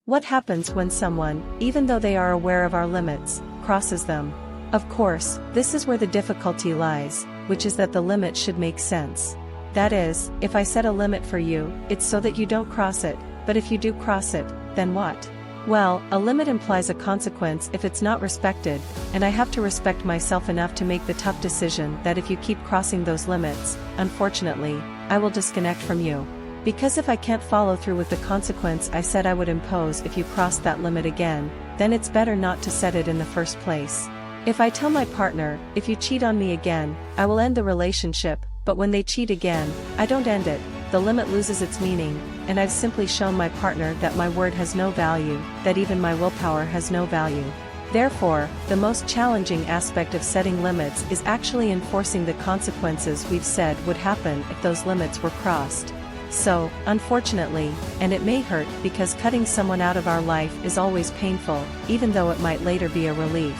What happens when someone, even though they are aware of our limits, crosses them? Of course, this is where the difficulty lies, which is that the limit should make sense. That is, if I set a limit for you, it's so that you don't cross it, but if you do cross it, then what? Well, a limit implies a consequence if it's not respected, and I have to respect myself enough to make the tough decision that if you keep crossing those limits, unfortunately, I will disconnect from you. Because if I can't follow through with the consequence I said I would impose if you crossed that limit again, then it's better not to set it in the first place. If I tell my partner, if you cheat on me again, I will end the relationship, but when they cheat again, I don't end it, the limit loses its meaning, and I've simply shown my partner that my word has no value, that even my willpower has no value. Therefore, the most challenging aspect of setting limits is actually enforcing the consequences we've said would happen if those limits were crossed. So, unfortunately, and it may hurt because cutting someone out of our life is always painful, even though it might later be a relief.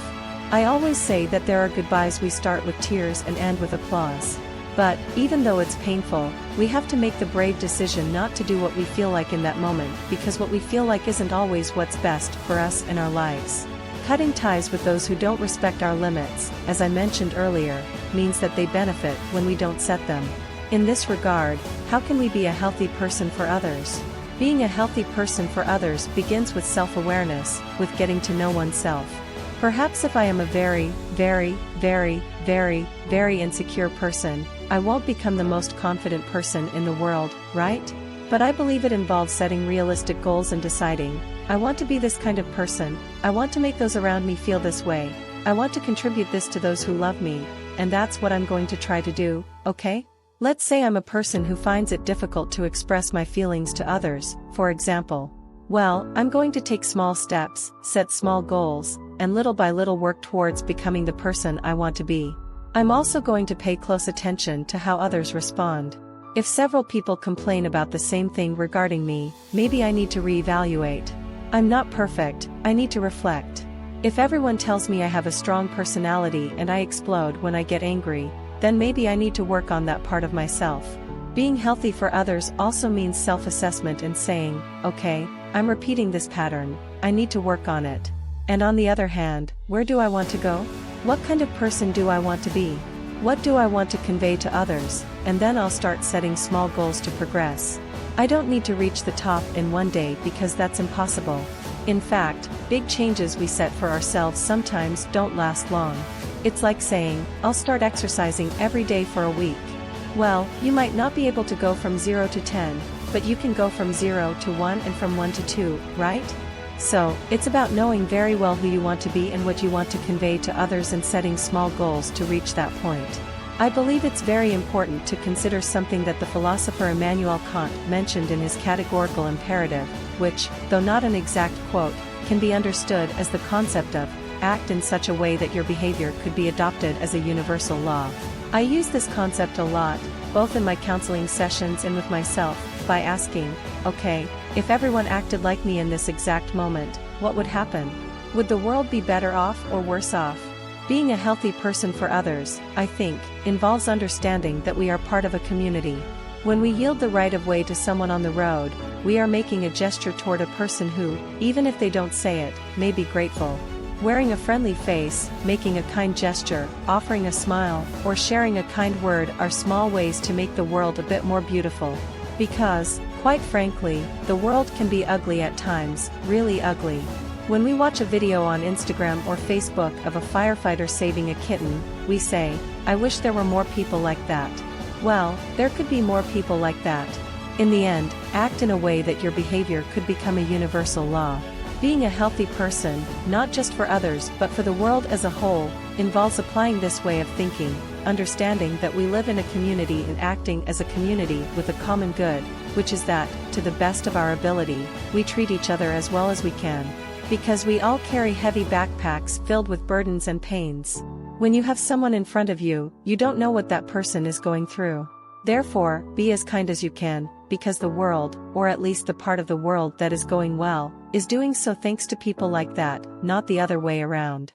I always say that there are goodbyes we start with tears and end with applause. But, even though it's painful, we have to make the brave decision not to do what we feel like in that moment, because what we feel like isn't always what's best for us and our lives. Cutting ties with those who don't respect our limits, as I mentioned earlier, means that they benefit when we don't set them. In this regard, how can we be a healthy person for others? Being a healthy person for others begins with self-awareness, with getting to know oneself. Perhaps if I am a very insecure person, I won't become the most confident person in the world, right? But I believe it involves setting realistic goals and deciding, I want to be this kind of person, I want to make those around me feel this way, I want to contribute this to those who love me, and that's what I'm going to try to do, okay? Let's say I'm a person who finds it difficult to express my feelings to others, for example. Well, I'm going to take small steps, set small goals, and little by little work towards becoming the person I want to be. I'm also going to pay close attention to how others respond. If several people complain about the same thing regarding me, maybe I need to reevaluate. I'm not perfect, I need to reflect. If everyone tells me I have a strong personality and I explode when I get angry, then maybe I need to work on that part of myself. Being healthy for others also means self-assessment and saying, okay, I'm repeating this pattern, I need to work on it. And on the other hand, where do I want to go? What kind of person do I want to be? What do I want to convey to others? And then I'll start setting small goals to progress. I don't need to reach the top in one day because that's impossible. In fact, big changes we set for ourselves sometimes don't last long. It's like saying, I'll start exercising every day for a week. Well, you might not be able to go from 0 to 10, but you can go from 0 to 1 and from 1 to 2, right? So, it's about knowing very well who you want to be and what you want to convey to others and setting small goals to reach that point. I believe it's very important to consider something that the philosopher Immanuel Kant mentioned in his categorical imperative, which, though not an exact quote, can be understood as the concept of, act in such a way that your behavior could be adopted as a universal law. I use this concept a lot, both in my counseling sessions and with myself, by asking, okay, if everyone acted like me in this exact moment, what would happen? Would the world be better off or worse off? Being a healthy person for others, I think, involves understanding that we are part of a community. When we yield the right of way to someone on the road, we are making a gesture toward a person who, even if they don't say it, may be grateful. Wearing a friendly face, making a kind gesture, offering a smile, or sharing a kind word are small ways to make the world a bit more beautiful. Because, quite frankly, the world can be ugly at times, really ugly. When we watch a video on Instagram or Facebook of a firefighter saving a kitten, we say, I wish there were more people like that. Well, there could be more people like that. In the end, act in a way that your behavior could become a universal law. Being a healthy person, not just for others but for the world as a whole, involves applying this way of thinking, understanding that we live in a community and acting as a community with a common good, which is that, to the best of our ability, we treat each other as well as we can. Because we all carry heavy backpacks filled with burdens and pains. When you have someone in front of you, you don't know what that person is going through. Therefore, be as kind as you can, because the world, or at least the part of the world that is going well, is doing so thanks to people like that, not the other way around.